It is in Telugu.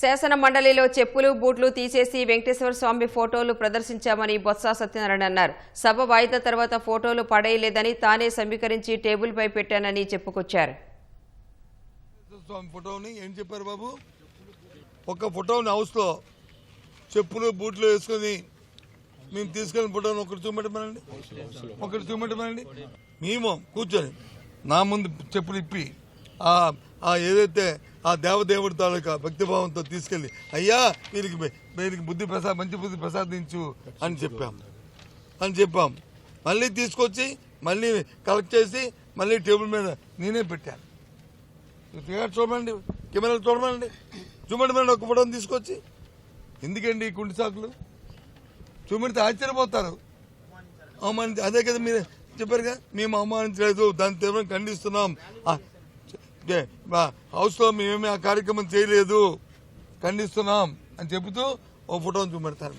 శాసన మండలిలో చెప్పులు బూట్లు తీసేసి వెంకటేశ్వర స్వామి ఫోటోలు ప్రదర్శించామని బొత్స సత్యనారాయణ అన్నారు. సభ వాయిదా తర్వాత ఫోటోలు పడేయలేదని తానే సమీకరించి టేబుల్పై పెట్టానని చెప్పుకొచ్చారు. స్వామి ఫోటోని ఏం చెప్పారు బాబు? ఒక ఫోటోని హౌస్లో చెప్పులు బూట్లు వేసుకొని మేము తీసుకెళ్ళిన ఫోటోని ఒకటి చూపెట్టమనండి. మేము కూర్చొని నా ముందు చెప్పులు ఇప్పి ఏదైతే ఆ దేవదేవుడి తాలూకా భక్తిభావంతో తీసుకెళ్లి అయ్యా వీరికి మంచి బుద్ధి ప్రసాదించు అని చెప్పాం. మళ్ళీ తీసుకొచ్చి మళ్ళీ కలెక్ట్ చేసి మళ్ళీ టేబుల్ మీద నేనే పెట్టాను. చూడమండి, కెమెరాలు చూడమండి ఒక ఫోటోని తీసుకొచ్చి. ఎందుకండి ఈ కుంటి సాకులు? చూపెడితే ఆశ్చర్యపోతారు. అదే కదా మీరు చెప్పారుగా, మేము అవమానించలేదు, దాన్ని తీవ్రంగా ఖండిస్తున్నాం. హౌస్లో మేమేమి ఆ కార్యక్రమం చేయలేదు, ఖండిస్తున్నాం అని చెబుతూ ఓ ఫోటోని చూపెడతారు.